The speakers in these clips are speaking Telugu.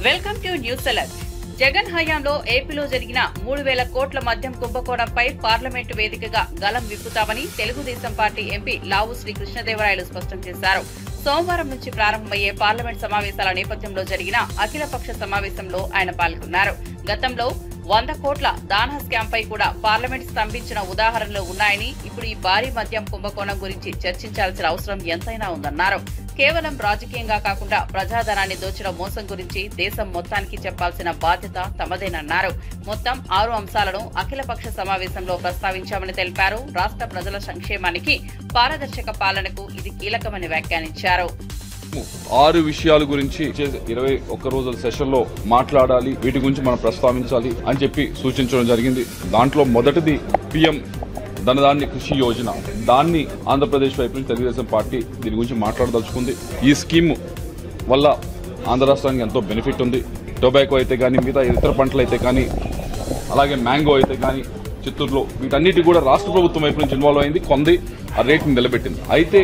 Welcome to news alert. Jagan హయాంలో ఏపీలో జరిగిన 3,000 కోట్ల మద్యం కుంభకోణంపై పార్లమెంటు వేదికగా గలం విప్పుతామని తెలుగుదేశం పార్టీ ఎంపీ లావు శ్రీ కృష్ణదేవరాయలు స్పష్టం చేశారు. సోమవారం నుంచి ప్రారంభమయ్యే పార్లమెంట్ సమావేశాల నేపథ్యంలో జరిగిన అఖిలపక్ష సమావేశంలో ఆయన పాల్గొన్నారు. గతంలో 100 కోట్ల దానా స్కామ్ పై కూడా పార్లమెంట్ స్తంభించిన ఉదాహరణలు ఉన్నాయని, ఇప్పుడు ఈ భారీ మద్యం కుంభకోణం గురించి చర్చించాల్సిన అవసరం ఎంతైనా ఉందన్నారు. కేవలం రాజకీయంగా కాకుండా ప్రజాధనాన్ని దోచిన మోసం గురించి దేశం మొత్తానికి చెప్పాల్సిన బాధ్యత తమదేనన్నారు. మొత్తం 6 అంశాలను అఖిలపక్ష సమావేశంలో ప్రస్తావించామని తెలిపారు. రాష్ట్ర ప్రజల సంక్షేమానికి, పారదర్శక పాలనకు ఇది కీలకమని వ్యాఖ్యానించారు. 6 విషయాల గురించి 21 రోజుల సెషన్ లో మాట్లాడాలి, వీటి గురించి మనం ప్రస్తావించాలి అని చెప్పి సూచించడం జరిగింది. దాంట్లో మొదటిది పిఎం ధనధాన్య కృషి యోజన. దాన్ని ఆంధ్రప్రదేశ్ వైపు నుంచి తెలుగుదేశం పార్టీ దీని గురించి మాట్లాడదలుచుకుంది. ఈ స్కీమ్ వల్ల ఆంధ్ర రాష్ట్రానికి ఎంతో బెనిఫిట్ ఉంది. టొబాకో అయితే కానీ, మిగతా ఇతర పంటలు అయితే కానీ, అలాగే మ్యాంగో అయితే కానీ చిత్తూరులో, వీటన్నిటి కూడా రాష్ట్ర ప్రభుత్వం వైపు నుంచి ఇన్వాల్వ్ అయింది, కొంది ఆ రేట్ని నిలబెట్టింది. అయితే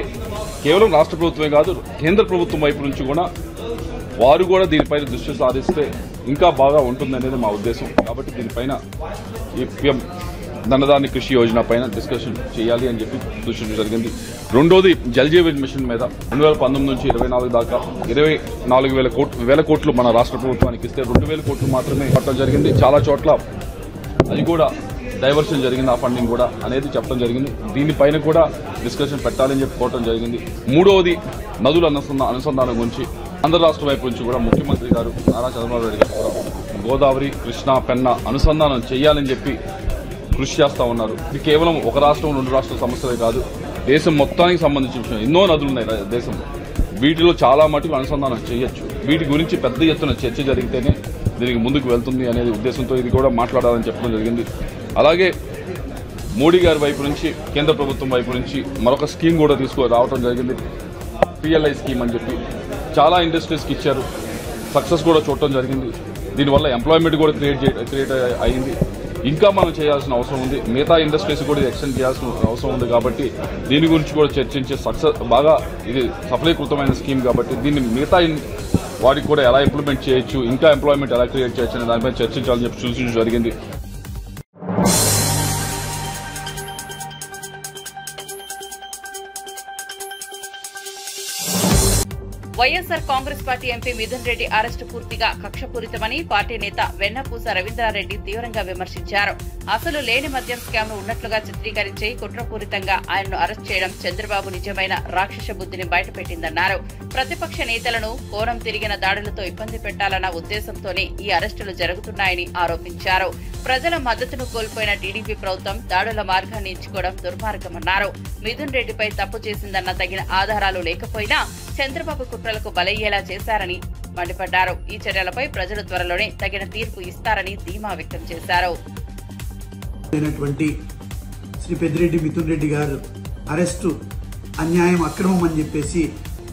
కేవలం రాష్ట్ర ప్రభుత్వమే కాదు, కేంద్ర ప్రభుత్వం వైపు నుంచి కూడా వారు కూడా దీనిపైన దృష్టి సాధిస్తే ఇంకా బాగా ఉంటుందనేది మా ఉద్దేశం. కాబట్టి దీనిపైన ఈ పిఎం ధనధాన్య కృషి యోజన పైన డిస్కషన్ చేయాలి అని చెప్పి సూచించడం జరిగింది. రెండోది జల్ జీవన్ మిషన్ మీద 2019 నుంచి 24 దాకా 24,000 కోట్లు మన రాష్ట్ర ప్రభుత్వానికి ఇస్తే 2,000 కోట్లు మాత్రమే పట్టడం జరిగింది. చాలా చోట్ల అది కూడా డైవర్షన్ జరిగింది, ఆ ఫండింగ్ కూడా అనేది చెప్పడం జరిగింది. దీనిపైన కూడా డిస్కషన్ పెట్టాలని చెప్పుకోవడం జరిగింది. మూడవది నదుల అనుసంధానం గురించి ఆంధ్ర రాష్ట్ర వైపు నుంచి కూడా ముఖ్యమంత్రి గారు నారా చంద్రబాబు నాయుడు గారు కూడా గోదావరి, కృష్ణా, పెన్నా అనుసంధానం చేయాలని చెప్పి కృషి చేస్తా ఉన్నారు. ఇది కేవలం ఒక రాష్ట్రం, 2 రాష్ట్రాల సమస్యలే కాదు, దేశం మొత్తానికి సంబంధించిన విషయం. ఎన్నో నదులు ఉన్నాయి దేశంలో, వీటిలో చాలా మటుకు అనుసంధానం చేయొచ్చు. వీటి గురించి పెద్ద ఎత్తున చర్చ జరిగితేనే దీనికి ముందుకు వెళ్తుంది అనేది ఉద్దేశంతో ఇది కూడా మాట్లాడాలని చెప్పడం జరిగింది. అలాగే మోడీ గారి వైపు నుంచి, కేంద్ర ప్రభుత్వం వైపు నుంచి మరొక స్కీమ్ కూడా రావడం జరిగింది, పిఎల్ఐ స్కీమ్ అని చెప్పి. చాలా ఇండస్ట్రీస్కి ఇచ్చారు, సక్సెస్ కూడా చూడటం జరిగింది. దీనివల్ల ఎంప్లాయ్మెంట్ కూడా క్రియేట్ అయింది. ఇంకా మనం చేయాల్సిన అవసరం ఉంది, మిగతా ఇండస్ట్రీస్ కూడా ఎక్స్టెండ్ చేయాల్సిన అవసరం ఉంది. కాబట్టి దీని గురించి కూడా చర్చించే బాగా ఇది సఫలీకృతమైన స్కీమ్ కాబట్టి దీన్ని మిగతా వాటికి కూడా ఎలా ఇంప్లిమెంట్ చేయొచ్చు, ఇంకా ఎంప్లాయ్మెంట్ ఎలా క్రియేట్ చేయొచ్చు అనే దానిపై చర్చించాలని చెప్పి సూచించడం జరిగింది. YSR Congress party MP Mithun Reddy arrest పూర్తిగా కక్షపూరితమని పార్టీ నేత వెన్నపూస రవీంద్రారెడ్డి తీవ్రంగా విమర్శించారు. అసలు లేని మద్యం స్కామ్ ఉన్నట్లుగా చిత్రీకరించి కుట్రపూరితంగా ఆయనను అరెస్ట్ చేయడం చంద్రబాబు నిజమైన రాక్షస బుద్ధిని బయటపెట్టిందన్నారు. ప్రతిపక్ష నేతలను కోణం తిరిగిన దాడులతో ఇబ్బంది పెట్టాలన్న ఉద్దేశంతోనే ఈ అరెస్టులు జరుగుతున్నాయని ఆరోపించారు. ప్రజల మద్దతును కోల్పోయిన టీడీపీ ప్రభుత్వం దాడుల మార్గాన్ని ఎంచుకోవడం దుర్మార్గమన్నారు. మిథున్ రెడ్డిపై తప్పు చేసిందన్న తగిన ఆధారాలు లేకపోయినా చంద్రబాబు కుట్రలకు బలయ్యేలా చేశారని మండిపడ్డారు. ఈ చర్యలపై ప్రజలు త్వరలోనే తగిన తీర్పు ఇస్తారని ధీమా వ్యక్తం చేశారు. శ్రీ పెద్దిరెడ్డి మిథున్ రెడ్డి గారు అరెస్టు అన్యాయం, అక్రమం అని చెప్పేసి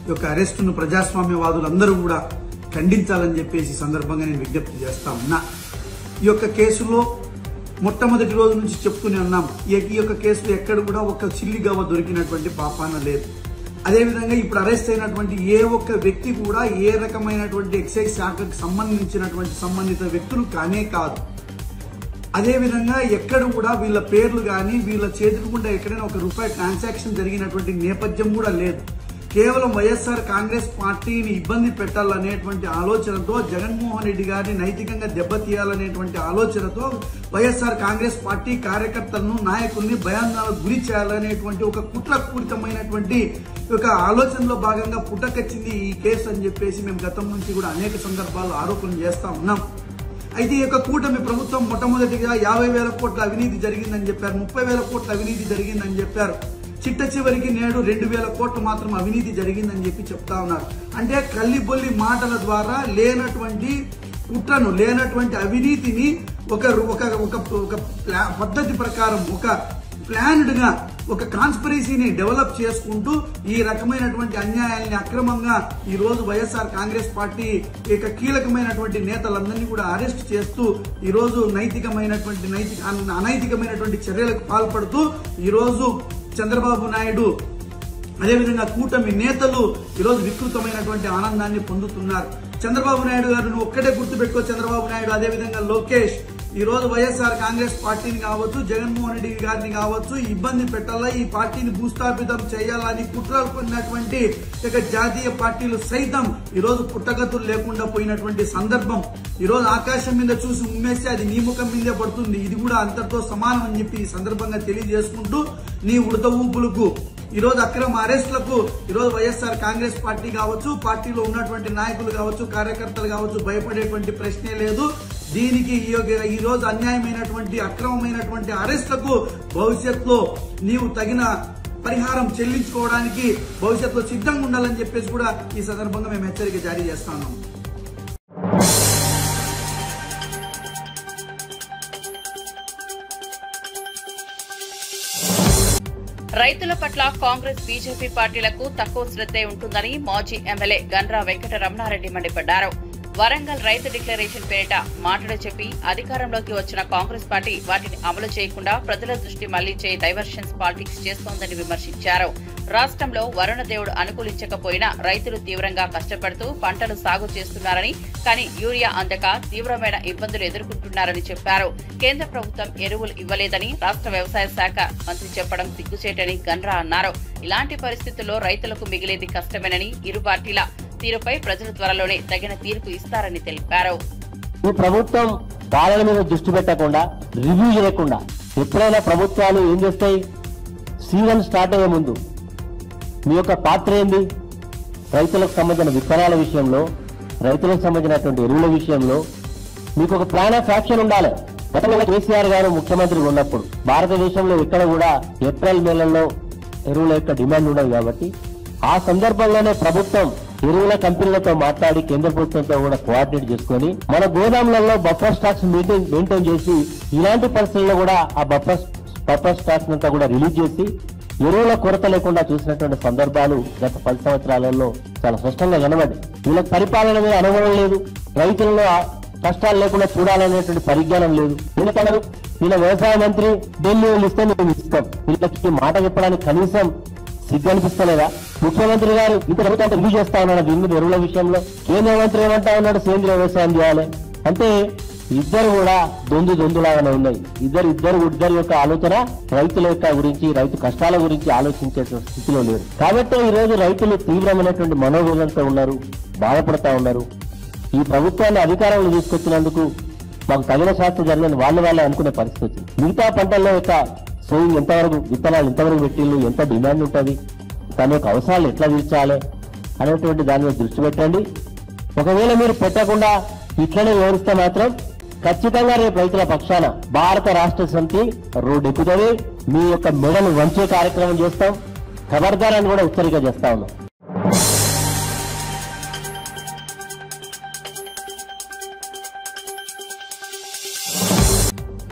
ఈ యొక్క అరెస్టును ప్రజాస్వామ్యవాదులందరూ కూడా ఖండించాలని చెప్పేసి సందర్భంగా నేను విజ్ఞప్తి చేస్తా ఉన్నా. ఈ యొక్క కేసులో మొట్టమొదటి రోజు నుంచి చెప్తూనే ఉన్నాం, ఈ యొక్క కేసులో ఎక్కడ కూడా ఒక చిల్లిగవ్వ దొరికినటువంటి పాపాన లేదు. అదేవిధంగా ఇప్పుడు అరెస్ట్ అయినటువంటి ఏ ఒక్క వ్యక్తి కూడా ఏ రకమైనటువంటి ఎక్సైజ్ శాఖకు సంబంధిత వ్యక్తులు కానే కాదు. అదేవిధంగా ఎక్కడ కూడా వీళ్ళ పేర్లు కానీ వీళ్ళ చేతికి కూడా ఎక్కడైనా ₹1 ట్రాన్సాక్షన్ జరిగినటువంటి నేపథ్యం కూడా లేదు. కేవలం వైఎస్ఆర్ కాంగ్రెస్ పార్టీని ఇబ్బంది పెట్టాలనేటువంటి ఆలోచనతో, జగన్మోహన్ రెడ్డి గారిని నైతికంగా దెబ్బతీయాలనేటువంటి ఆలోచనతో వైఎస్ఆర్ కాంగ్రెస్ పార్టీ కార్యకర్తలను, నాయకుల్ని భయాందోళనకు గురి చేయాలనేటువంటి ఒక కుట్రపూరితమైనటువంటి ఒక ఆలోచనలో భాగంగా పుట్టకొచ్చింది ఈ కేసు అని చెప్పేసి మేము గతం నుంచి కూడా అనేక సందర్భాల్లో ఆరోపణలు చేస్తా ఉన్నాం. అయితే ఈ యొక్క కూటమి ప్రభుత్వం మొట్టమొదటిగా 50,000 కోట్ల అవినీతి జరిగిందని చెప్పారు, 30,000 కోట్ల అవినీతి జరిగిందని చెప్పారు. చిట్ట చివరికి నేడు 2,000 కోట్లు మాత్రం అవినీతి జరిగిందని చెప్పి చెప్తా ఉన్నారు. అంటే కల్లిబొల్లి మాటల ద్వారా లేనటువంటి కుట్రను, లేనటువంటి అవినీతిని ఒక పద్ధతి ప్రకారం, ఒక ప్లాన్డ్ గా, ఒక కాన్స్పిరసీని డెవలప్ చేసుకుంటూ ఈ రకమైనటువంటి అన్యాయాన్ని అక్రమంగా ఈ రోజు వైఎస్ఆర్ కాంగ్రెస్ పార్టీ యొక్క కీలకమైనటువంటి నేతలందరినీ కూడా అరెస్ట్ చేస్తూ ఈ రోజు అనైతికమైనటువంటి చర్యలకు పాల్పడుతూ ఈ రోజు చంద్రబాబు నాయుడు అదేవిధంగా కూటమి నేతలు ఈరోజు వికృతమైనటువంటి ఆనందాన్ని పొందుతున్నారు. చంద్రబాబు నాయుడు గారు నువ్వు ఒక్కటే గుర్తుపెట్టుకో. చంద్రబాబు నాయుడు, అదేవిధంగా లోకేష్, ఈ రోజు వైఎస్ఆర్ కాంగ్రెస్ పార్టీని కావచ్చు, జగన్మోహన్ రెడ్డి గారిని కావచ్చు ఇబ్బంది పెట్టాలా, ఈ పార్టీని భూస్థాపితం చేయాలని కుట్రలు కొన్నటువంటి జాతీయ పార్టీలు సైతం ఈ రోజు పుట్టగతులు లేకుండా పోయినటువంటి సందర్భం. ఈ రోజు ఆకాశం మీద చూసి ఉమ్మేస్తే అది నీ ముఖం మీదే పడుతుంది. ఇది కూడా అంతటితో సమానం అని చెప్పి ఈ సందర్భంగా తెలియజేసుకుంటూ, నీ ఉడత ఊపులకు, ఈ రోజు అక్రమ అరెస్టులకు ఈ రోజు వైఎస్ఆర్ కాంగ్రెస్ పార్టీ కావచ్చు, పార్టీలో ఉన్నటువంటి నాయకులు కావచ్చు, కార్యకర్తలు కావచ్చు భయపడేటువంటి ప్రశ్నే లేదు. దీనికి ఈ రోజు అన్యాయమైనటువంటి అక్రమమైనటువంటి అరెస్టులకు భవిష్యత్తులో నీవు తగిన పరిహారం చెల్లించుకోవడానికి భవిష్యత్తులో సిద్ధంగా ఉండాలని చెప్పేసి కూడా ఈ సందర్భంగా మేము హెచ్చరిక జారీ చేస్తున్నాం. రైతుల పట్ల కాంగ్రెస్, బీజేపీ పార్టీలకు తక్కువ శ్రద్ధే ఉంటుందని మాజీ ఎమ్మెల్యే గండ్రా వెంకట రమణారెడ్డి మండిపడ్డారు. వరంగల్ రైతు డిక్లరేషన్ పేరిట మాటలు చెప్పి అధికారంలోకి వచ్చిన కాంగ్రెస్ పార్టీ వాటిని అమలు చేయకుండా ప్రజల దృష్టి మళ్లించే డైవర్షన్స్ పాలిటిక్స్ చేస్తోందని విమర్శించారు. రాష్ట్రంలో వరుణ దేవుడు అనుకూలించకపోయినా రైతులు తీవ్రంగా కష్టపడుతూ పంటలు సాగు చేస్తున్నారని, కానీ యూరియా అందక తీవ్రమైన ఇబ్బందులు ఎదుర్కొంటున్నారని చెప్పారు. కేంద్ర ప్రభుత్వం ఎరువులు ఇవ్వలేదని రాష్ట్ర వ్యవసాయ శాఖ మంత్రి చెప్పడం సిగ్గుచేటని గండ్రా అన్నారు. ఇలాంటి పరిస్థితుల్లో రైతులకు మిగిలేది కష్టమేనని, ఇరు పార్టీల తీరుపై ప్రజలు త్వరలోనే తగిన తీర్పు ఇస్తారని తెలిపారు. ఈ ప్రభుత్వం పాలన మీద దృష్టి పెట్టకుండా, రివ్యూ చేయకుండా ఎప్పుడైనా ప్రభుత్వాలు ఏం చేస్తాయి? సీజన్ స్టార్ట్ అయ్యే ముందు మీ యొక్క పాత్ర ఏంది? రైతులకు సంబంధించిన విత్తనాల విషయంలో, రైతులకు సంబంధించినటువంటి ఎరువుల విషయంలో మీకు ఒక ప్లాన్ ఆఫ్ యాక్షన్ ఉండాలి. గతంలో కేసీఆర్ గారు ముఖ్యమంత్రిగా ఉన్నప్పుడు భారతదేశంలో ఎక్కడ కూడా ఏప్రిల్ నెలలో ఎరువుల యొక్క డిమాండ్ ఉండదు. కాబట్టి ఆ సందర్భంలోనే ప్రభుత్వం ఎరువుల కంపెనీలతో మాట్లాడి కేంద్ర ప్రభుత్వంతో కూడా కోఆర్డినేట్ చేసుకుని మన గోదాములలో బఫర్ స్టాక్స్ మెయింటైన్ చేసి, ఇలాంటి పరిస్థితుల్లో కూడా ఆ బఫర్ స్టాక్స్ అంతా కూడా రిలీజ్ చేసి ఎరువుల కొరత లేకుండా చూసినటువంటి సందర్భాలు గత 10 సంవత్సరాలలో చాలా స్పష్టంగా కనబడ్డాయి. వీళ్ళకి పరిపాలన మీద అనుభవం లేదు, రైతులలో కష్టాలు లేకుండా చూడాలనేటువంటి పరిజ్ఞానం లేదు. ఎందుకన్నారు? వీళ్ళ వ్యవసాయ మంత్రి ఢిల్లీ ఇస్తే మేము ఇస్తాం, వీళ్ళకి మాట చెప్పడానికి కనీసం సిగ్గు అనిపిస్తలేదా? ముఖ్యమంత్రి గారు ఇంత ప్రభుత్వం రివ్యూ చేస్తా ఉన్నాడు దీని మీద ఎరువుల విషయంలో. కేంద్ర మంత్రి ఏమంటా ఉన్నాడు? సేంద్రియ వ్యవసాయం చేయాలి అంటే ఇద్దరు కూడా దొందులాగానే ఉన్నాయి. ఇద్దరు యొక్క ఆలోచన రైతుల యొక్క గురించి, రైతు కష్టాల గురించి ఆలోచించే స్థితిలో లేరు. కాబట్టి ఈ రోజు రైతులు తీవ్రమైనటువంటి మనోవేదనతో ఉన్నారు, బాధపడతా ఉన్నారు. ఈ ప్రభుత్వాన్ని అధికారంలో తీసుకొచ్చినందుకు మాకు తగిన శాస్త్రం జరిగిందని వాళ్ళే అనుకునే పరిస్థితి. మిగతా పంటల్లో యొక్క సోయింగ్ ఎంతవరకు, విత్తనాలు ఎంతవరకు పెట్టిళ్ళు, ఎంత డిమాండ్ ఉంటుంది, దాని యొక్క అవసరాలు ఎట్లా తీర్చాలి అనేటువంటి దాని మీద దృష్టి పెట్టండి. ఒకవేళ మీరు పెట్టకుండా ఇట్లనే వివరిస్తే మాత్రం ఖచ్చితంగా రేపు రైతుల పక్షాన భారత రాష్ట్ర సమితి రోడ్డు ఎక్కుతుంది. మీ యొక్క మెడలు వంచే కార్యక్రమం చేస్తాం, ఖబర్దారాన్ని కూడా హెచ్చరిక చేస్తా ఉన్నాం.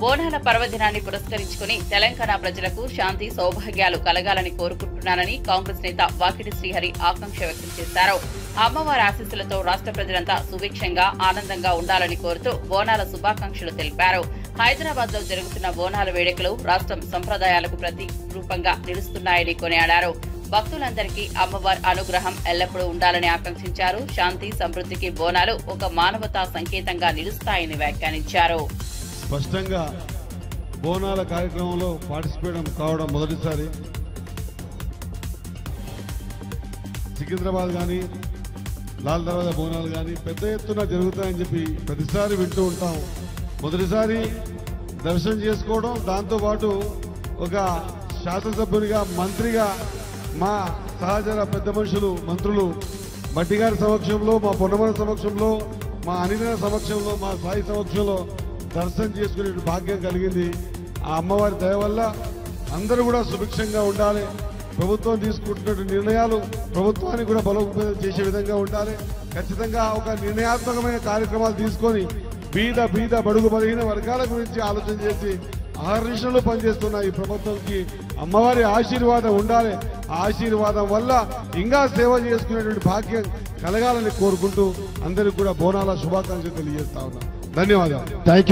బోనాల పర్వదినాన్ని పురస్కరించుకుని తెలంగాణ ప్రజలకు శాంతి, సౌభాగ్యాలు కలగాలని కోరుకుంటున్నానని కాంగ్రెస్ నేత వాకిటి శ్రీహరి ఆకాంక్ష వ్యక్తం చేశారు. అమ్మవారి ఆశీస్సులతో రాష్ట్ర ప్రజలంతా సుభిక్షంగా, ఆనందంగా ఉండాలని కోరుతూ బోనాల శుభాకాంక్షలు తెలిపారు. హైదరాబాద్ లో జరుగుతున్న బోనాల వేడుకలు రాష్ట్రం సంప్రదాయాలకు ప్రతిరూపంగా నిలుస్తున్నాయని కొనియాడారు. భక్తులందరికీ అమ్మవారి అనుగ్రహం ఎల్లప్పుడూ ఉండాలని ఆకాంక్షించారు. శాంతి, సమృద్ధికి బోనాలు ఒక మానవతా సంకేతంగా నిలుస్తాయని వ్యాఖ్యానించారు. స్పష్టంగా బోనాల కార్యక్రమంలో పార్టిసిపేట్ కావడం మొదటిసారి. సికింద్రాబాద్ కానీ, లాల్ దర్వాజా బోనాలు కానీ పెద్ద ఎత్తున జరుగుతాయని చెప్పి ప్రతిసారి వింటూ ఉంటాం. మొదటిసారి దర్శనం చేసుకోవడం, దాంతోపాటు ఒక శాసనసభ్యునిగా, మంత్రిగా మా సహచర పెద్ద మనుషులు, మంత్రులు మట్టి గారి సమక్షంలో, మా పొన్నమల సమక్షంలో, మా అనిల సమక్షంలో, మా సాయి సమక్షంలో దర్శనం చేసుకునే భాగ్యం కలిగింది. ఆ అమ్మవారి దయ వల్ల అందరూ కూడా సుభిక్షంగా ఉండాలి. ప్రభుత్వం తీసుకుంటున్న నిర్ణయాలు ప్రభుత్వానికి కూడా బలోపేతం చేసే విధంగా ఉండాలి. ఖచ్చితంగా ఒక నిర్ణయాత్మకమైన కార్యక్రమాలు తీసుకొని బీద బడుగు బలహీన వర్గాల గురించి ఆలోచన చేసి ఆహర్నిశలు పనిచేస్తున్న ఈ ప్రభుత్వంకి అమ్మవారి ఆశీర్వాదం ఉండాలి. ఆ ఆశీర్వాదం వల్ల ఇంకా సేవ చేసుకునేటువంటి భాగ్యం కలగాలని కోరుకుంటూ అందరికీ కూడా బోనాల శుభాకాంక్షలు తెలియజేస్తా ఉన్నాం. ధన్యవాదాలు. Thank you.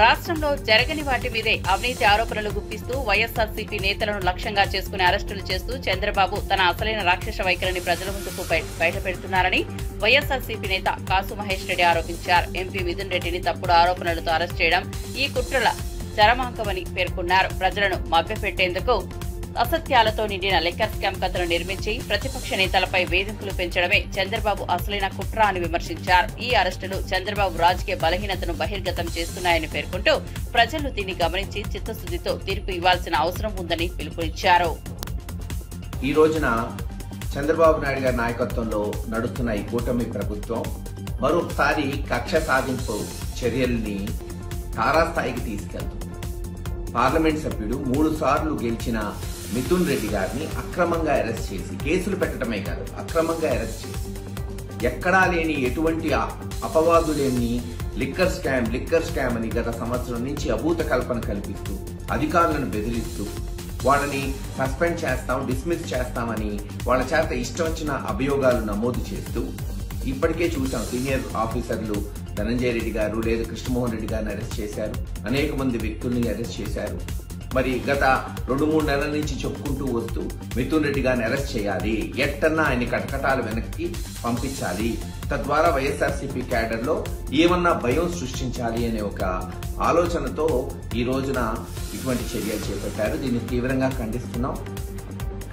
రాష్ట్రంలో జరగని వాటి మీదే అవినీతి ఆరోపణలు గుప్పిస్తూ వైఎస్ఆర్సీపీ నేతలను లక్ష్యంగా చేసుకుని అరెస్టులు చేస్తూ చంద్రబాబు తన అసలైన రాక్షస వైఖరిని ప్రజల ముందుకు బయటపెడుతున్నారని వైఎస్ఆర్సీపీ నేత కాసు మహేష్ రెడ్డి ఆరోపించారు. ఎంపీ మిథున్ రెడ్డిని తప్పుడు ఆరోపణలతో అరెస్ట్ చేయడం ఈ కుట్రల చరమాంకమని పేర్కొన్నారు. ప్రజలను మభ్యపెట్టేందుకు అసత్యాలతో నిండిన లిక్కర్ స్కామ్ కథను నిర్మించి ప్రతిపక్ష నేతలపై వేధింపులు పెంచడమే చంద్రబాబు అసలైన కుట్ర అని విమర్శించారు. ఈ అరెస్టులు చంద్రబాబు రాజకీయ బలహీనతను బహిర్గతం చేస్తున్నాయని పేర్కొంటూ ప్రజలు దీన్ని గమనించి చిత్తశుద్దితో తీర్పు ఇవ్వాల్సిన అవసరం ఉందని పిలుపునిచ్చారు. ఈ రోజున చంద్రబాబు నాయుడు గారి నాయకత్వంలో నడుస్తున్న ఈ కూటమి ప్రభుత్వం మరొకసారి కక్ష సాధింపు చర్యల్ని తారాస్థాయికి తీసుకెళ్తుంది. పార్లమెంట్ సభ్యుడు 3 సార్లు గెలిచిన మిథున్ రెడ్డి గారిని అక్రమంగా అరెస్ట్ చేసి కేసులు పెట్టడమే కాదు అక్రమంగా అరెస్ట్ చేసి ఎక్కడా లేని ఎటువంటి అపవాదు లేని లిక్కర్ స్కామ్ అని గత సంవత్సరం నుంచి అభూత కల్పన కల్పిస్తూ అధికారులను బెదిరిస్తూ వాళ్ళని సస్పెండ్ చేస్తాం డిస్మిస్ చేస్తామని వాళ్ళ చేత ఇష్టం వచ్చిన అభియోగాలు నమోదు చేస్తూ ఇప్పటికే చూసాం. సీనియర్ ఆఫీసర్లు ధనంజయ రెడ్డి గారు లేదా కృష్ణమోహన్ రెడ్డి గారిని అరెస్ట్ చేశారు. అనేక మంది వ్యక్తుల్ని అరెస్ట్ చేశారు. మరి గత 2-3 నెలల నుంచి చెప్పుకుంటూ వస్తూ మిథున్ రెడ్డి గారిని అరెస్ట్ చేయాలి, ఎట్టన్నా ఆయన కటకటాలు వెనక్కి పంపించాలి, తద్వారా వైఎస్ఆర్సీపీ క్యాడర్లో ఏమన్నా భయం సృష్టించాలి అనే ఒక ఆలోచనతో ఈ రోజున ఇటువంటి చర్యలు చేపట్టారు. దీన్ని తీవ్రంగా ఖండిస్తున్నాం.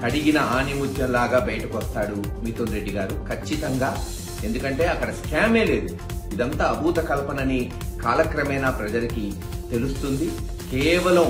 కడిగిన ఆణిముత్యంలాగా బయటకు వస్తాడు మిథున్ రెడ్డి గారు ఖచ్చితంగా. ఎందుకంటే అక్కడ స్కామే లేదు, ఇదంతా అభూత కల్పనని కాలక్రమేణా ప్రజలకి తెలుస్తుంది. కేవలం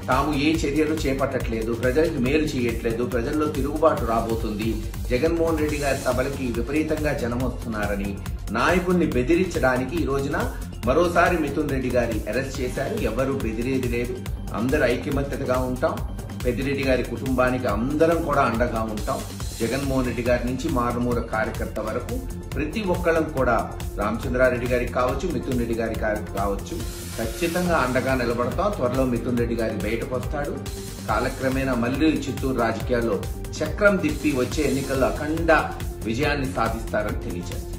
తాము ఏ చర్యలు చేపట్టట్లేదు, ప్రజలకు మేలు చేయట్లేదు, ప్రజల్లో తిరుగుబాటు రాబోతుంది, జగన్మోహన్ రెడ్డి గారి సభలకి విపరీతంగా జనం వస్తున్నారని నాయకుల్ని బెదిరించడానికి ఈ రోజున మరోసారి మిథున్ రెడ్డి గారి అరెస్ట్ చేశారు. ఎవరు బెదిరేది లేదు, అందరూ ఐక్యమత్యతగా ఉంటాం. పెద్దిరెడ్డి గారి కుటుంబానికి అందరం కూడా అండగా ఉంటాం. జగన్మోహన్ రెడ్డి గారి నుంచి మారుమూల కార్యకర్త వరకు ప్రతి ఒక్కళ్ళం కూడా రామచంద్రారెడ్డి గారికి కావచ్చు, మిథున్ రెడ్డి గారికి కావచ్చు ఖచ్చితంగా అండగా నిలబడతాం. త్వరలో మిథున్ రెడ్డి గారి బయటకు వస్తాడు. కాలక్రమేణా మళ్లీ చిత్తూరు రాజకీయాల్లో చక్రం తిప్పి వచ్చే ఎన్నికల్లో అఖండ విజయాన్ని సాధిస్తారని తెలియజేస్తారు.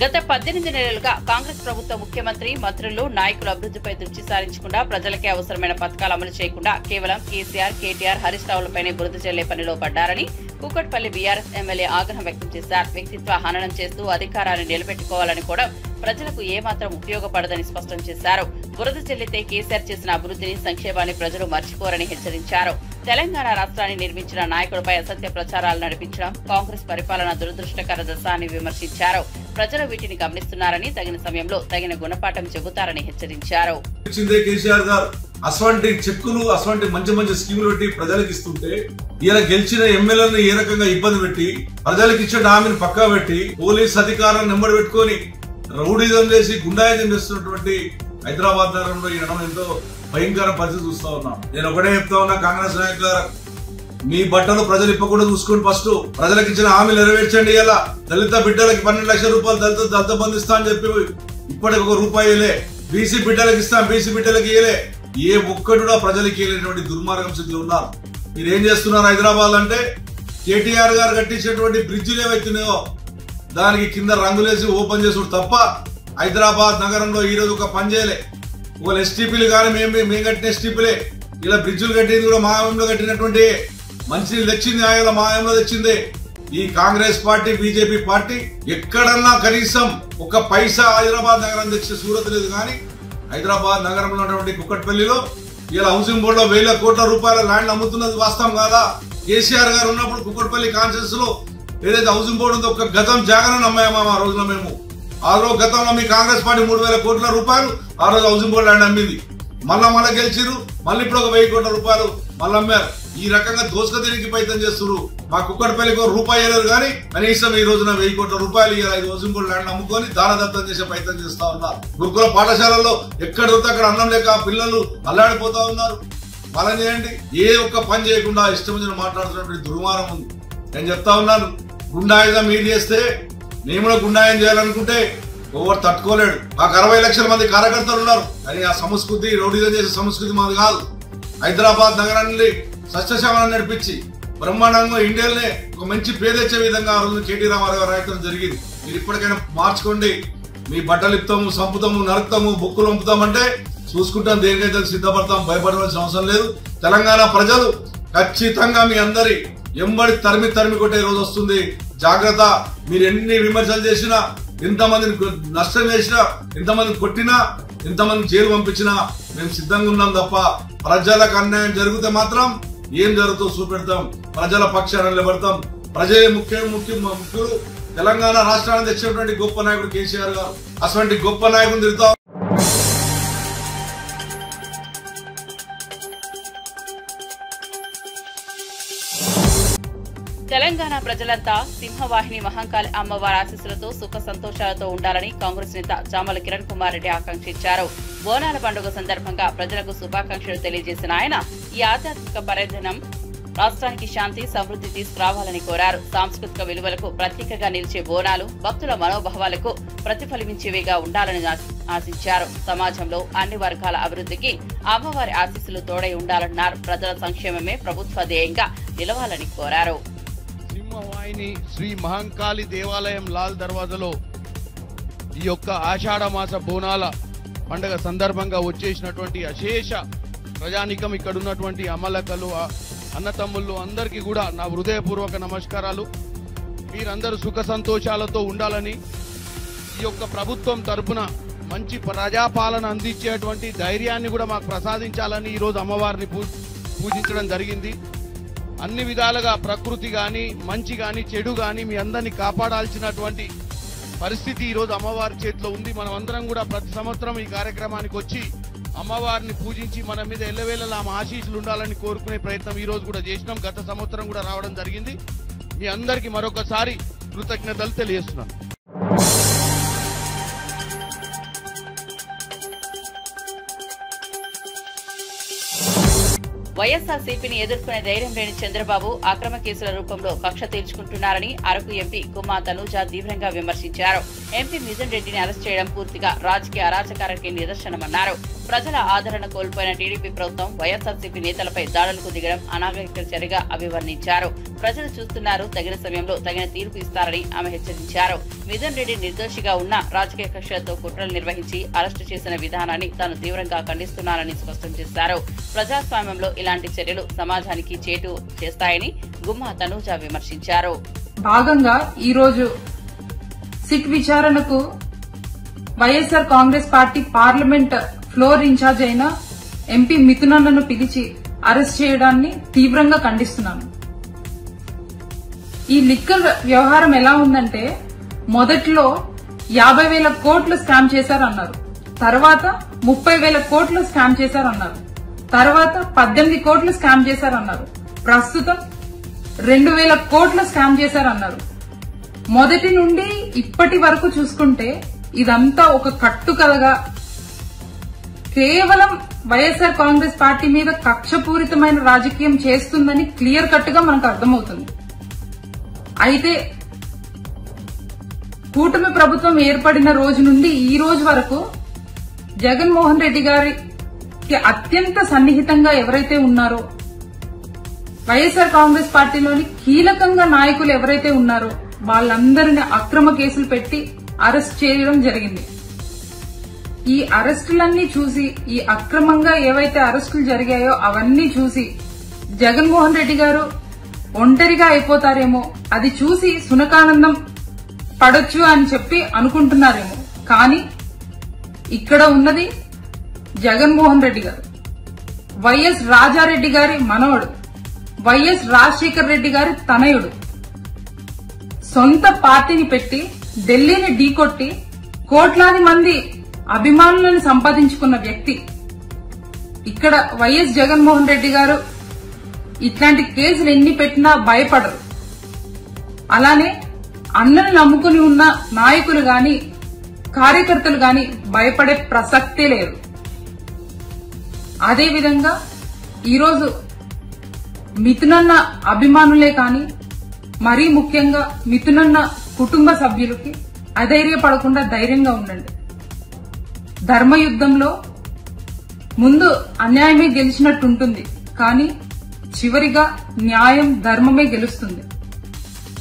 గత 18 నెలలుగా కాంగ్రెస్ ప్రభుత్వ ముఖ్యమంత్రి, మంత్రులు, నాయకులు అభివృద్ధిపై దృష్టి సారించకుండా ప్రజలకే అవసరమైన పథకాలు అమలు చేయకుండా కేవలం కేసీఆర్, కేటీఆర్, హరీష్ రావులపైనే బురద జల్లే పనిలో పడ్డారని కూకట్పల్లి బీఆర్ఎస్ ఎమ్మెల్యే ఆగ్రహం వ్యక్తం చేశారు. వ్యక్తిత్వ హననం చేస్తూ అధికారాన్ని నిలబెట్టుకోవాలని కూడా ప్రజలకు ఏమాత్రం ఉపయోగపడదని స్పష్టం చేశారు. బురద చెల్లితే కేసీఆర్ చేసిన అభివృద్ధిని, సంక్షేమాన్ని ప్రజలు మర్చిపోరని హెచ్చరించారు. తెలంగాణ రాష్ట్రాన్ని నిర్మించిన నాయకుడిపై అసత్య ప్రచారాలు నడిపించడం కాంగ్రెస్ పరిపాలన దురదృష్టకర దశ అని విమర్శించారు. ప్రజలు వీటిని గమనిస్తున్నారని, తగిన సమయంలో తగిన గుణపాఠం చెబుతారని హెచ్చరించారు. కేసీఆర్ గారు అటువంటి చెక్కులు, అటువంటి మంచి మంచి స్కీములు పెట్టి ప్రజలకు ఇస్తుంటే ఈయన గెలిచిన ఎమ్మెల్యేలను ఏ రకంగా ఇబ్బంది పెట్టి ప్రజలకు ఇచ్చిన హామీని పక్కా పెట్టి పోలీస్ అధికారులను నెంబడి పెట్టుకుని రౌడీజం చేసి గుండాయిజం చేస్తున్నటువంటి హైదరాబాద్ నగరంలో ఈ నడమ ఎంతో భయంకర పరిస్థితి చూస్తా ఉన్నాం. నేను ఒకటే చెప్తా ఉన్నా, కాంగ్రెస్ నాయకులారా, మీ బట్టలు ప్రజలు ఇప్పకుండా చూసుకుని ఫస్ట్ ప్రజలకు ఇచ్చిన హామీలు నెరవేర్చండి. ఇలా దళిత బిడ్డలకి 12 లక్షల రూపాయలు దళిత దత్తబంధు ఇస్తా అని చెప్పి ఇప్పటికి ₹1 బీసీ బిడ్డలకు ఇస్తాం, బీసీ బిడ్డలకి ఇయలే. ఏ ఒక్కడు కూడా ప్రజలకి ఇయలేటువంటి దుర్మార్గం స్థితిలో ఉన్నారు. మీరేం చేస్తున్నారు హైదరాబాద్ అంటే, కేటీఆర్ గారు కట్టించినటువంటి బ్రిడ్జిలు ఏవైతున్నాయో దానికి కింద రంగులేసి ఓపెన్ చేసుడు తప్ప హైదరాబాద్ నగరంలో ఈ రోజు ఒక పని చేయలే. ఒక ఎస్టీపీలు కానీ మేము కట్టిన ఎస్టీపీలే, ఇలా బ్రిడ్జిలు కట్టింది కూడా మాయంలో కట్టినటువంటి మంచినీళ్ళు తెచ్చింది ఆయన మాయంలో తెచ్చింది ఈ కాంగ్రెస్ పార్టీ, బీజేపీ పార్టీ. ఎక్కడన్నా కనీసం ఒక పైసా హైదరాబాద్ నగరం తెచ్చే సూరత్ లేదు. కానీ హైదరాబాద్ నగరంలో ఉన్నటువంటి కుక్కట్పల్లిలో ఇలా హౌసింగ్ బోర్డులో ₹1,000 కోట్ల ల్యాండ్ అమ్ముతున్నది వాస్తవం కాదా? కేసీఆర్ గారు ఉన్నప్పుడు కుక్కట్పల్లి కాన్స్టిట్యూన్సీ లో ఏదైతే హౌసింగ్ బోర్డు ఉందో ఒక గతం జాగరణ అమ్మాయమా ఆ రోజున మేము. ఆ రోజు గతంలో మీ కాంగ్రెస్ పార్టీ ₹3,000 కోట్ల ఆ రోజు హౌసింగ్ బోర్డు ల్యాండ్ అమ్మింది. మళ్ళా గెలిచిరు, మళ్ళీ ఇప్పుడు ఒక ₹1,000 కోట్ల మళ్ళీ అమ్మారు. ఈ రకంగా దోసుక తిరిగి ప్రయత్నం చేస్తున్నారు. మా కుక్కట్పల్లికి ₹1 వేయలేరు కానీ కనీసం ఈ రోజున ₹1,000 కోట్ల ఈ హౌసింగ్ బోర్డు ల్యాండ్ అమ్ముకొని దానదత్తం చేసే ప్రయత్నం చేస్తా ఉన్నారు. గురుకుల పాఠశాలల్లో ఎక్కడ దొరికితే అక్కడ అన్నం లేక పిల్లలు అల్లాడిపోతా ఉన్నారు. వాళ్ళని చేయండి. ఏ ఒక్క పని చేయకుండా ఇష్టం వచ్చిన మాట్లాడుతున్నటువంటి దుర్మార్గం ఉంది. నేను చెప్తా ఉన్నాను, గుండాయుధం మీరు చేస్తే నేను కూడా గుండాయం చేయాలనుకుంటే ఎవరు తట్టుకోలేడు. మాకు 60 లక్షల మంది కార్యకర్తలు ఉన్నారు. కానీ ఆ సంస్కృతి, రౌడీజం చేసే సంస్కృతి మాది కాదు. హైదరాబాద్ నగరాన్ని సస్యశ్యామలం నడిపించి బ్రహ్మాండంగా ఇండియాలోనే ఒక మంచి పేరు తెచ్చే విధంగా ఆ రోజు కేటీ రామారావు గారు రాయటం జరిగింది. మీరు ఇప్పటికైనా మార్చుకోండి. మీ బట్టలు ఇప్తాము, సంపుతాము, నరుకుతాము, బుక్కులు పంపుతామంటే చూసుకుంటాం, దేనికైతే సిద్ధపడతాం, భయపడవలసిన అవసరం లేదు. తెలంగాణ ప్రజలు ఖచ్చితంగా మీ అందరి ఎంబడి తరిమి కొట్టే రోజు వస్తుంది. జాగ్రత్త. మీరు ఎన్ని విమర్శలు చేసినా, ఎంతమందిని నష్టం చేసినా, ఎంతమందిని కొట్టినా, ఎంతమంది జైలు పంపించినా మేము సిద్ధంగా ఉన్నాం తప్ప ప్రజలకు అన్యాయం జరిగితే మాత్రం ఏం జరుగుతుందో చూపెడతాం. ప్రజల పక్షాన నిలబడతాం. ప్రజలే ముఖ్యులు. తెలంగాణ రాష్ట్రాన్ని తెచ్చినటువంటి గొప్ప నాయకుడు కేసీఆర్ గారు. అటువంటి గొప్ప నాయకుడు తిరుగుతాం. తెలంగాణ ప్రజలంతా సింహవాహిని మహంకాళి అమ్మవారి ఆశీస్సులతో సుఖ సంతోషాలతో ఉండాలని కాంగ్రెస్ నేత చామల కిరణ్ కుమార్ రెడ్డి ఆకాంక్షించారు. బోనాల పండుగ సందర్భంగా ప్రజలకు శుభాకాంక్షలు తెలియజేసిన ఆయన ఈ ఆధ్యాత్మిక పర్యటనం రాష్ట్రానికి శాంతి సమృద్ధి తీసుకురావాలని కోరారు. సాంస్కృతిక విలువలకు ప్రతీకగా నిలిచే బోనాలు భక్తుల మనోభావాలకు ప్రతిఫలించేవిగా ఉండాలని ఆశించారు. సమాజంలో అన్ని వర్గాల అభివృద్ధికి అమ్మవారి ఆశీస్సులు తోడై ఉండాలన్నారు. ప్రజల సంక్షేమమే ప్రభుత్వ ధ్యేయంగా నిలవాలని కోరారు. సింహవాహిని శ్రీ మహంకాళి దేవాలయం లాల్ దర్వాజలో ఈ యొక్క ఆషాఢ మాస బోనాల పండుగ సందర్భంగా వచ్చేసినటువంటి అశేష ప్రజానికం, ఇక్కడ ఉన్నటువంటి అమలకలు, అన్నతమ్ముళ్ళు అందరికీ కూడా నా హృదయపూర్వక నమస్కారాలు. మీరందరూ సుఖ సంతోషాలతో ఉండాలని, ఈ యొక్క ప్రభుత్వం తరపున మంచి ప్రజాపాలన అందించేటువంటి ధైర్యాన్ని కూడా మాకు ప్రసాదించాలని ఈరోజు అమ్మవారిని పూజించడం జరిగింది. అన్ని విధాలుగా ప్రకృతి గాని, మంచి గాని, చెడు గాని మీ అందరినీ కాపాడాల్సినటువంటి పరిస్థితి ఈరోజు అమ్మవారి చేతిలో ఉంది. మనం అందరం కూడా ప్రతి సంవత్సరం ఈ కార్యక్రమానికి వచ్చి అమ్మవారిని పూజించి మన మీద ఎల్లవేళలా ఆమె ఆశీస్సులు ఉండాలని కోరుకునే ప్రయత్నం ఈ రోజు కూడా చేసినాం. గత సంవత్సరం కూడా రావడం జరిగింది. మీ అందరికీ మరొకసారి కృతజ్ఞతలు తెలియజేస్తున్నాను. వైఎస్ఆర్సీపీని ఎదుర్కొనే ధైర్యం లేని చంద్రబాబు అక్రమ కేసుల రూపంలో కక్ష తీర్చుకుంటున్నారని అరకు ఎంపీ గుమ్మా తనూజ తీవ్రంగా విమర్శించారు. ఎంపీ మిథున్ రెడ్డిని అరెస్ట్ చేయడం పూర్తిగా రాజకీయ అరాచకానికి నిదర్శనమన్నారు. ప్రజల ఆదరణ కోల్పోయిన టీడీపీ ప్రభుత్వం వైఎస్ఆర్సీపీ నేతలపై దాడులకు దిగడం అనాగరిక చర్యగా అభివర్ణించారు. ప్రజలు చూస్తున్నారు, తగిన సమయంలో తగిన తీర్పు ఇస్తారని ఆమె హెచ్చరించారు. మిథున్ రెడ్డి నిర్దోషిగా ఉన్న రాజకీయ కక్షలతో కుట్రలు నిర్వహించి అరెస్టు చేసిన విధానాన్ని తాను తీవ్రంగా ఖండిస్తున్నానని స్పష్టం చేశారు. ప్రజాస్వామ్యంలో ఇలాంటి చర్యలు సమాజానికి చేటు చేస్తాయని గుమ్మా తనూజ విమర్శించారు. భాగంగా ఈరోజు సిట్ విచారణకు YSR Congress party parliament floor incharge అయిన ఎంపీ మిథునన్నను పిలిచి అరెస్ట్ చేయడాన్ని తీవ్రంగా ఖండిస్తున్నాను. ఈ లిక్కర్ వ్యవహారం ఎలా ఉందంటే, మొదట్లో 50,000 కోట్లు స్కామ్ చేశారన్నారు, తర్వాత 30,000 కోట్లు స్కామ్ చేశారన్నారు, తర్వాత 18 కోట్లు స్కామ్ చేశారన్నారు, ప్రస్తుతం 2,000 కోట్లు స్కామ్ చేశారన్నారు. మొదటి నుండి ఇప్పటి వరకు చూసుకుంటే ఇదంతా ఒక కట్టుకథగా కేవలం వైఎస్ఆర్ కాంగ్రెస్ పార్టీ మీద కక్షపూరితమైన రాజకీయం చేస్తుందని క్లియర్ కట్ గా మనకు అర్థమవుతుంది. అయితే కూటమి ప్రభుత్వం ఏర్పడిన రోజు నుండి ఈ రోజు వరకు జగన్మోహన్ రెడ్డి గారికి అత్యంత సన్నిహితంగా ఎవరైతే ఉన్నారో, వైఎస్ఆర్ కాంగ్రెస్ పార్టీలోని కీలకంగా నాయకులు ఎవరైతే ఉన్నారో వాళ్ళందరినీ అక్రమ కేసులు పెట్టి అరెస్ట్ చేయడం జరిగింది. ఈ అరెస్టులన్నీ చూసి, ఈ అక్రమంగా ఏవైతే అరెస్టులు జరిగాయో అవన్నీ చూసి జగన్మోహన్ రెడ్డి గారు ఒంటరిగా అయిపోతారేమో, అది చూసి సునకానందం పడొచ్చు అని చెప్పి అనుకుంటున్నారేమో. కానీ ఇక్కడ ఉన్నది జగన్మోహన్ రెడ్డి గారు, వైఎస్ రాజారెడ్డి గారి మనవడు, వైఎస్ రాజశేఖర్ రెడ్డి గారి తనయుడు. సొంత పార్టీని పెట్టి ఢిల్లీని ఢీకొట్టి కోట్లాది మంది అభిమానులను సంపాదించుకున్న వ్యక్తి. ఇక్కడ వైఎస్ జగన్మోహన్ రెడ్డి గారు ఇట్లాంటి కేసులు ఎన్ని పెట్టినా భయపడరు. అలానే అన్నను నమ్ముకుని ఉన్న నాయకులు గాని, కార్యకర్తలు గాని భయపడే ప్రసక్తే లేదు. అదేవిధంగా ఈరోజు మిథునన్న అభిమానులే కాని, మరీ ముఖ్యంగా మిథునన్న కుటుంబ సభ్యులకి అధైర్యపడకుండా ధైర్యంగా ఉండండి. ధర్మయుద్ధంలో ముందు అన్యాయమే గెలిచినట్టుంటుంది, కానీ చివరిగా న్యాయం ధర్మమే గెలుస్తుంది.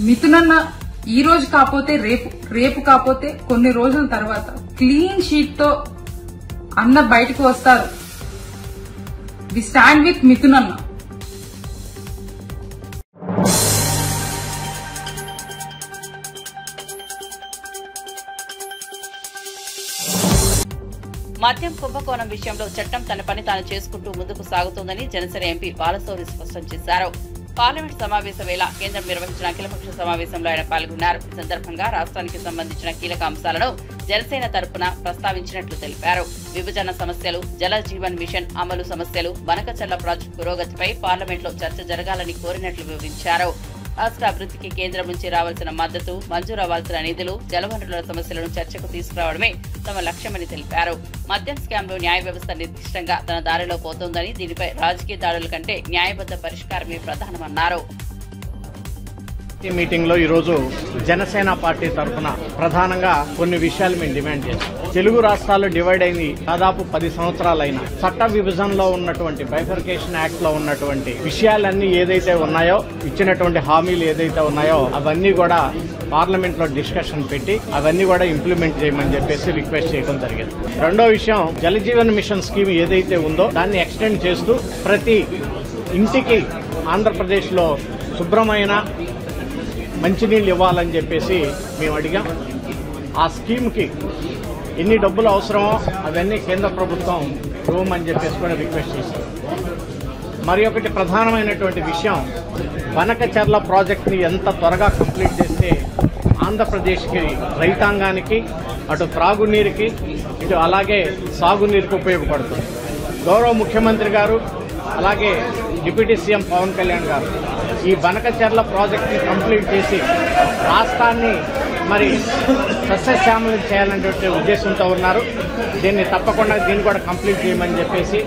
మిథునన్న ఈ రోజు కాకపోతే రేపు కాకపోతే కొన్ని రోజుల తర్వాత క్లీన్ షీట్ తో అన్న బయటకు వస్తారు. వి స్టాండ్ విత్ మిథునన్న. మద్యం కుంభకోణం విషయంలో చట్టం తన పని తాను చేసుకుంటూ ముందుకు సాగుతోందని జనసేన ఎంపీ బాలశౌరి స్పష్టం చేశారు. పార్లమెంట్ సమావేశం వేళ కేంద్రం నిర్వహించిన అఖిలపక్ష సమావేశంలో ఆయన పాల్గొన్నారు. ఈ సందర్భంగా రాష్ట్రానికి సంబంధించిన కీలక అంశాలను జనసేన తరపున ప్రస్తావించినట్లు తెలిపారు. విభజన సమస్యలు, జల జీవన్ మిషన్ అమలు సమస్యలు, బనకచర్ల ప్రాజెక్టు పురోగతిపై పార్లమెంట్లో చర్చ జరగాలని కోరినట్లు వివరించారు. రాష్ట్ర అభివృద్ధికి కేంద్రం నుంచి రావాల్సిన మద్దతు, మంజూరు అవ్వాల్సిన నిధులు, జలవనరుల సమస్యలను చర్చకు తీసుకురావడమే తమ లక్ష్యమని తెలిపారు. మద్యం స్కామ్లో న్యాయ వ్యవస్థ నిర్దిష్టంగా తన దారిలో పోతోందని, దీనిపై రాజకీయ దాడుల కంటే న్యాయబద్ద పరిష్కారమే ప్రధానమన్నారు. ఈ మీటింగ్ లో ఈరోజు జనసేన పార్టీ తరఫున ప్రధానంగా కొన్ని విషయాలు మేము డిమాండ్ చేస్తాం. తెలుగు రాష్ట్రాలు డివైడ్ అయింది దాదాపు 10 సంవత్సరాలైనా చట్ట విభజనలో ఉన్నటువంటి బైఫర్కేషన్ యాక్ట్ లో ఉన్నటువంటి విషయాలన్నీ ఏదైతే ఉన్నాయో, ఇచ్చినటువంటి హామీలు ఏదైతే ఉన్నాయో అవన్నీ కూడా పార్లమెంట్ లో డిస్కషన్ పెట్టి అవన్నీ కూడా ఇంప్లిమెంట్ చేయమని చెప్పేసి రిక్వెస్ట్ చేయడం జరిగింది. రెండో విషయం, జల జీవన్ మిషన్ స్కీమ్ ఏదైతే ఉందో దాన్ని ఎక్స్టెండ్ చేస్తూ ప్రతి ఇంటికి ఆంధ్రప్రదేశ్ లో శుభ్రమైన మంచినీళ్ళు ఇవ్వాలని చెప్పేసి మేము అడిగాం. ఆ స్కీమ్కి ఎన్ని డబ్బులు అవసరమో అవన్నీ కేంద్ర ప్రభుత్వం ఇవ్వమని చెప్పేసి కూడా రిక్వెస్ట్ చేశాం. మరి ఒకటి ప్రధానమైనటువంటి విషయం, బనకచర్ల ప్రాజెక్ట్ని ఎంత త్వరగా కంప్లీట్ చేస్తే ఆంధ్రప్రదేశ్కి రైతాంగానికి అటు త్రాగునీరుకి ఇటు అలాగే సాగునీరుకి ఉపయోగపడుతుంది. గౌరవ ముఖ్యమంత్రి గారు అలాగే డిప్యూటీ సీఎం పవన్ కళ్యాణ్ గారు ఈ బనకచర్ల ప్రాజెక్ట్ని కంప్లీట్ చేసి రాష్ట్రాన్ని మరి సస్యశ్యామలం చేయాలనేటువంటి ఉద్దేశంతో ఉన్నారు. దీన్ని తప్పకుండా దీన్ని కూడా కంప్లీట్ చేయమని చెప్పేసి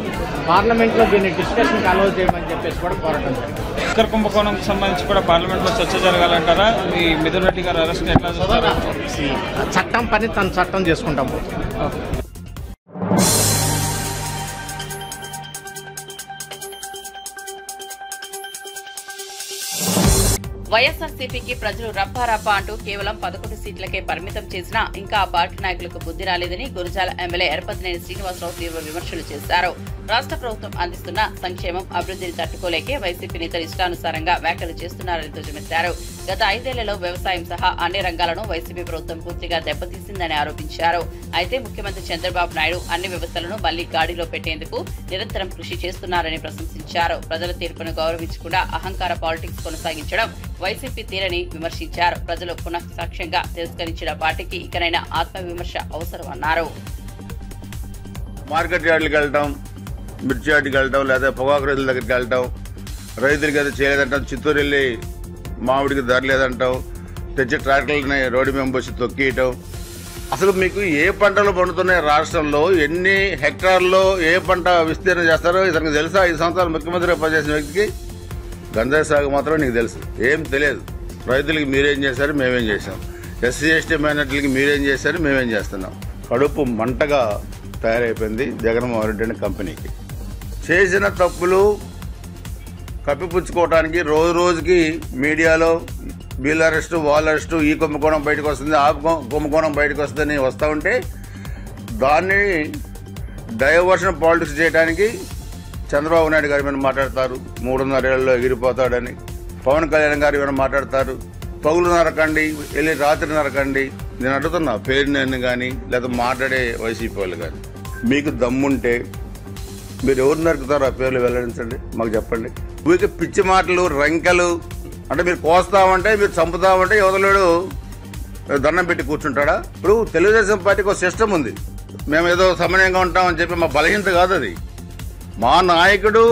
పార్లమెంట్లో దీన్ని డిస్కషన్కి అలౌ చేయమని చెప్పేసి కూడా కోరటం జరిగింది. లిక్కర్ కుంభకోణంకి సంబంధించి కూడా పార్లమెంట్లో చర్చ జరగాలంటారా? ఈ మిథున్ రెడ్డి గారు అరెస్ట్ ఎట్లా చూస్తారా? చట్టం పని తన చట్టం చేసుకుంటాం. వైఎస్ఆర్సీపీకి ప్రజలు రప్పారప్ప అంటూ కేవలం 11 సీట్లకే పరిమితం చేసినా ఇంకా ఆ పార్టీ నాయకులకు బుద్ధి రాలేదని గురజాల ఎమ్మెల్యే ఎరపతినేని శ్రీనివాసరావు తీవ్ర విమర్శలు చేశారు. రాష్ట్ర ప్రభుత్వం అందిస్తున్న సంక్షేమం, అభివృద్ధిని తట్టుకోలేకే వైసీపీ నేతలు ఇష్టానుసారంగా వ్యాఖ్యలు చేస్తున్నారని ధ్వజమెత్తారు. గత 5 ఏళ్లలో వ్యవసాయం సహా అన్ని రంగాలను వైసీపీ ప్రభుత్వం పూర్తిగా దెబ్బతీసిందని ఆరోపించారు. అయితే ముఖ్యమంత్రి చంద్రబాబు నాయుడు అన్ని వ్యవస్థలను మళ్లీ గాడిలో పెట్టేందుకు నిరంతరం కృషి చేస్తున్నారని ప్రశంసించారు. ప్రజల తీర్పును గౌరవించకుండా అహంకార పాలిటిక్స్ కొనసాగించడం వైసీపీ తీరని విమర్శించారు. ప్రజలు పునఃసాక్ష్యంగా తిరస్కరించిన పార్టీకి ఇకనైనా ఆత్మవిమర్శ అవసరమన్నారు. మార్కెట్ యార్డులకు వెళ్ళటం, మిర్చి యార్డుకి వెళ్ళటం, లేదా పొగాకు రైతుల దగ్గరికి వెళ్ళటం, రైతులకి అయితే చేయలేదంటాం, చిత్తూరు వెళ్ళి మామిడికి ధర లేదంటాం, తెచ్చి ట్రాక్టర్లని రోడ్డు మీద పోసి తొక్కియటం. అసలు మీకు ఏ పంటలు పండుతున్నాయి రాష్ట్రంలో, ఎన్ని హెక్టార్లో ఏ పంట విస్తీర్ణం చేస్తారో ఇతనికి తెలుసా? 5 సంవత్సరాలు ముఖ్యమంత్రిగా పనిచేసిన వ్యక్తికి గంజాయి సాగు మాత్రం నీకు తెలుసు, ఏం తెలియదు. రైతులకి మీరేం చేశారు, మేమేం చేశాం. ఎస్సీ ఎస్టీ మైనార్టీలకి మీరేం చేశారు, మేమేం చేస్తున్నాం. కడుపు మంటగా తయారైపోయింది జగన్మోహన్ రెడ్డి అనే కంపెనీకి. చేసిన తప్పులు కప్పిపుచ్చుకోవడానికి రోజు రోజుకి మీడియాలో వీళ్ళ అరెస్టు, వాళ్ళ అరెస్టు, ఈ కుంభకోణం బయటకు వస్తుంది, ఆ కుంభకోణం బయటకు వస్తుందని వస్తూ ఉంటే దాన్ని డైవర్షన్ పాలిటిక్స్ చేయడానికి చంద్రబాబు నాయుడు గారి మీద మాట్లాడతారు, 3.5 ఏళ్లలో ఎగిరిపోతాడని. పవన్ కళ్యాణ్ గారి మీద మాట్లాడతారు, పగులు నరకండి, వెళ్ళి రాత్రి నరకండి. నేను అడుగుతున్నా, పేరు నేను కానీ లేదా మాట్లాడే వైసీపీ వాళ్ళు కానీ, మీకు దమ్ముంటే మీరు ఎవరు నరుకుతారో ఆ పేర్లు వెల్లడించండి, మాకు చెప్పండి. ఊరికి పిచ్చి మాటలు, రంకెలు అంటే మీరు కోస్తామంటే, మీరు చంపుతామంటే యువతలేడు దండం పెట్టి కూర్చుంటాడా? ఇప్పుడు తెలుగుదేశం పార్టీకి ఒక సిస్టమ్ ఉంది, మేము ఏదో సమన్వయంగా ఉంటామని చెప్పి మా బలహీనత కాదు అది. మా నాయకుడు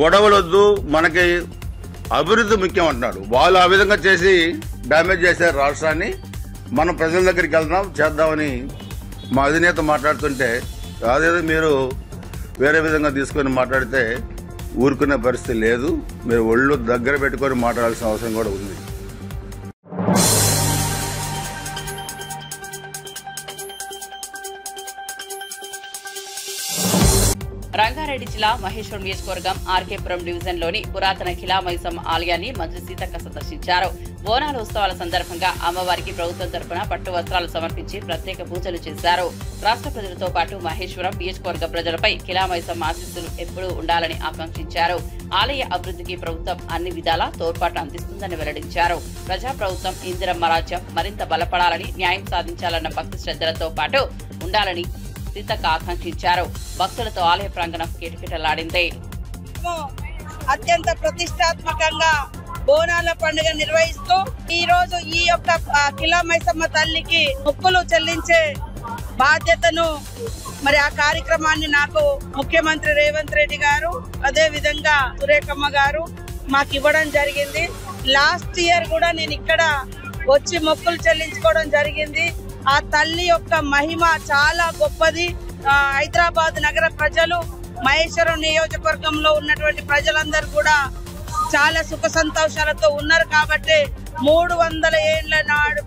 గొడవలొద్దు, మనకి అభివృద్ధి ముఖ్యం అంటున్నాడు. వాళ్ళు ఆ విధంగా చేసి డ్యామేజ్ చేశారు రాష్ట్రాన్ని. మనం ప్రజల దగ్గరికి వెళ్దాం చేద్దామని మా అధినేత మాట్లాడుతుంటే అదేదో మీరు వేరే విధంగా తీసుకొని మాట్లాడితే ఊరుకునే పరిస్థితి లేదు. మీరు ఒళ్ళు దగ్గర పెట్టుకొని మాట్లాడాల్సిన అవసరం కూడా ఉంది. రంగారెడ్డి రంగారెడ్డి జిల్లా మహేశ్వరం నియోజకవర్గం ఆర్కేపురం డివిజన్ లోని పురాతన ఖిలా మైసమ్మ ఆలయాన్ని మంత్రి సీతక్క సందర్శించారు. బోనాల ఉత్సవాల సందర్భంగా అమ్మవారికి ప్రభుత్వం తరపున పట్టు వస్త్రాలు సమర్పించి ప్రత్యేక పూజలు చేశారు. రాష్ట్ర ప్రజలతో పాటు మహేశ్వరం నియోజకవర్గ ప్రజలపై ఖిలా మైసమ్మ ఆశీస్సులు ఎప్పుడూ ఉండాలని ఆకాంక్షించారు. ఆలయ అభివృద్ధికి ప్రభుత్వం అన్ని విధాలా తోడ్పాటు అందిస్తుందని వెల్లడించారు. ప్రజా ప్రభుత్వం ఇందిరమ్మ రాజ్యం మరింత బలపడాలని, న్యాయం సాధించాలన్న భక్తి శ్రద్ధలతో పాటు ఉండాలని సీతక్క ఆకాంక్షించారు. భక్తులతో ఆలయ ప్రాంగణం కిటకిటలాడింది. అత్యంత ప్రతిష్టాత్మకంగా బోనాల పండుగ నిర్వహిస్తూ ఈ రోజు ఈ యొక్క ఖిలా మైసమ్మ తల్లికి మొక్కులు చెల్లించే బాధ్యతను మరి ఆ కార్యక్రమాన్ని నాకు ముఖ్యమంత్రి రేవంత్ రెడ్డి గారు, అదే విధంగా సురేఖమ్మ గారు మాకు ఇవ్వడం జరిగింది. లాస్ట్ ఇయర్ కూడా నేను ఇక్కడ వచ్చి మొక్కులు చెల్లించుకోవడం జరిగింది. ఆ తల్లి యొక్క మహిమ చాలా గొప్పది. హైదరాబాద్ నగర ప్రజలు, మహేశ్వరం నియోజకవర్గంలో ఉన్నటువంటి ప్రజలందరూ కూడా చాలా సుఖ సంతోషాలతో ఉన్నారు. కాబట్టి 300 ఏళ్ల నాడు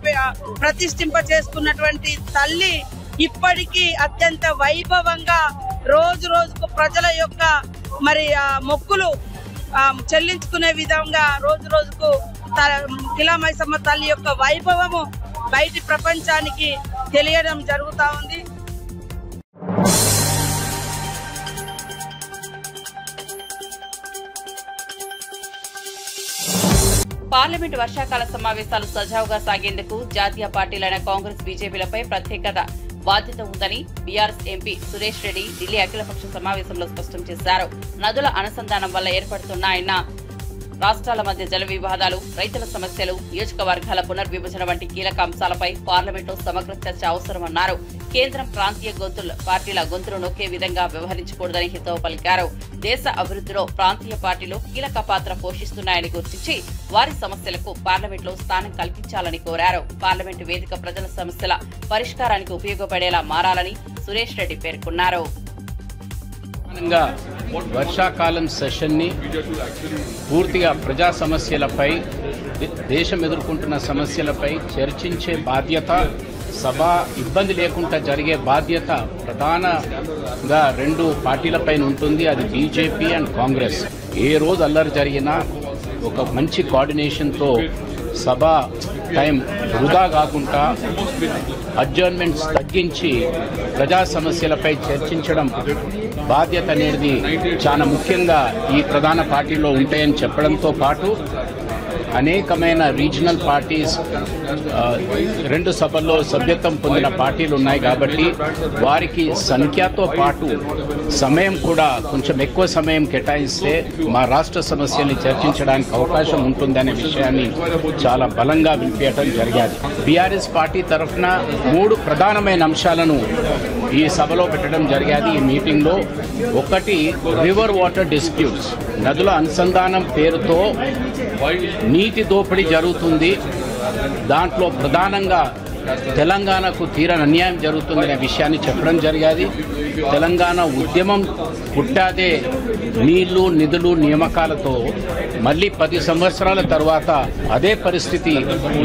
ప్రతిష్ఠింప చేసుకున్నటువంటి తల్లి ఇప్పటికీ అత్యంత వైభవంగా రోజు రోజుకు ప్రజల యొక్క మరి మొక్కులు చెల్లించుకునే విధంగా రోజు రోజుకు ఖిలా మైసమ్మ తల్లి యొక్క వైభవము బయటి ప్రపంచానికి తెలియడం జరుగుతా ఉంది. పార్లమెంటు వర్షాకాల సమావేశాలు సజావుగా సాగేందుకు జాతీయ పార్టీలైన కాంగ్రెస్, బీజేపీలపై ప్రత్యేకత బాధ్యత ఉందని బీఆర్ఎస్ ఎంపీ సురేష్ రెడ్డి ఢిల్లీ అఖిలపక్ష సమావేశంలో స్పష్టం చేశారు. నదుల అనుసంధానం వల్ల ఏర్పడుతున్న రాష్ట్రాల మధ్య జల వివాదాలు, రైతుల సమస్యలు, నియోజకవర్గాల పునర్విభజన వంటి కీలక అంశాలపై పార్లమెంట్లో సమగ్ర చర్చ అవసరమన్నారు. కేంద్రం ప్రాంతీయ పార్టీల గొంతులు నొక్కే విధంగా వ్యవహరించకూడదని హితవు పలికారు. దేశ అభివృద్ధిలో ప్రాంతీయ పార్టీలు కీలక పాత్ర పోషిస్తున్నాయని గుర్తించి వారి సమస్యలకు పార్లమెంట్లో స్థానం కల్పించాలని కోరారు. పార్లమెంటు వేదిక ప్రజల సమస్యల పరిష్కారానికి ఉపయోగపడేలా మారాలని సురేష్ రెడ్డి పేర్కొన్నారు. వర్షాకాలం సెషన్ని పూర్తిగా ప్రజా సమస్యలపై, దేశం ఎదుర్కొంటున్న సమస్యలపై చర్చించే బాధ్యత, సభ ఇబ్బంది లేకుండా జరిగే బాధ్యత ప్రధానంగా 2 పార్టీలపైన ఉంటుంది. అది బీజేపీ అండ్ కాంగ్రెస్. ఏ రోజు అల్లరి జరిగినా ఒక మంచి కోఆర్డినేషన్తో సభ టైం వృధా కాకుండా అడ్జర్న్మెంట్స్ తగ్గించి ప్రజా సమస్యలపై చర్చించడం బాధ్యత అనేది చాలా ముఖ్యంగా ఈ ప్రధాన పార్టీలో ఉంటాయని చెప్పడంతో పాటు అనేకమైన రీజనల్ పార్టీస్ 2 సభల్లో సభ్యత్వం పొందిన పార్టీలు ఉన్నాయి. కాబట్టి వారికి సంఖ్యతో పాటు సమయం కూడా కొంచెం ఎక్కువ సమయం కేటాయిస్తే మా రాష్ట్ర సమస్యల్ని చర్చించడానికి అవకాశం ఉంటుందనే విషయాన్ని చాలా బలంగా వినిపించడం జరిగింది. బీఆర్ఎస్ పార్టీ తరఫున 3 ప్రధానమైన అంశాలను ఈ సభలో పెట్టడం జరిగింది. ఈ మీటింగ్లో ఒకటి రివర్ వాటర్ డిస్ప్యూట్స్, నదుల అనుసంధానం పేరుతో నీటి దోపిడీ జరుగుతుంది. దాంట్లో ప్రధానంగా తెలంగాణకు తీరని అన్యాయం జరుగుతుందనే విషయాన్ని చెప్పడం జరిగింది. తెలంగాణ ఉద్యమం పుట్టాదే నీళ్లు, నిధులు, నియామకాలతో మళ్ళీ 10 సంవత్సరాల తర్వాత అదే పరిస్థితి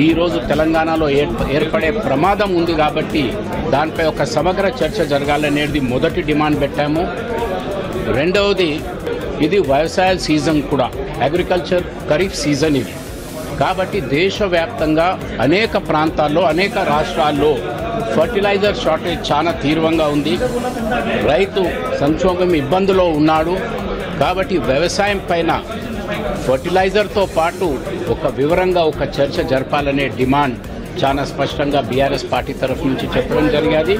ఈరోజు తెలంగాణలో ఏర్పడే ప్రమాదం ఉంది. కాబట్టి దానిపై ఒక సమగ్ర చర్చ జరగాలనేది మొదటి డిమాండ్ పెట్టాము. రెండవది, ఇది వ్యవసాయ సీజన్ కూడా, అగ్రికల్చర్ ఖరీఫ్ సీజన్ ఇది. కాబట్టి దేశవ్యాప్తంగా అనేక ప్రాంతాల్లో, అనేక రాష్ట్రాల్లో ఫర్టిలైజర్ షార్టేజ్ చాలా తీవ్రంగా ఉంది. రైతు సంక్షోభం ఇబ్బందులో ఉన్నాడు. కాబట్టి వ్యవసాయం పైన ఫర్టిలైజర్తో పాటు ఒక వివరంగా ఒక చర్చ జరపాలనే డిమాండ్ చాలా స్పష్టంగా బీఆర్ఎస్ పార్టీ తరఫు నుంచి చెప్పడం జరిగింది.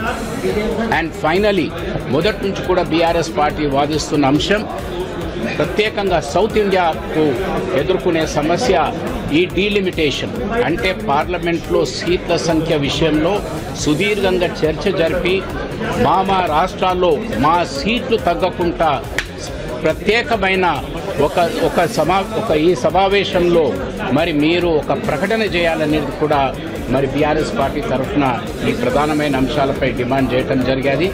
అండ్ ఫైనలీ, మొదటి నుంచి కూడా బీఆర్ఎస్ పార్టీ వాదిస్తున్న అంశం ప్రత్యేకంగా సౌత్ ఇండియాకు ఎదుర్కొనే సమస్య ఈ డీలిమిటేషన్. అంటే పార్లమెంట్లో సీట్ల సంఖ్య విషయంలో సుదీర్ఘంగా చర్చ జరిపి మా రాష్ట్రాల్లో మా సీట్లు తగ్గకుండా ప్రత్యేకమైన ఈ సమావేశంలో మరి మీరు ఒక ప్రకటన చేయాలనేది కూడా మరి బీఆర్ఎస్ పార్టీ తరఫున ఈ ప్రధానమైన అంశాలపై డిమాండ్ చేయడం జరిగింది.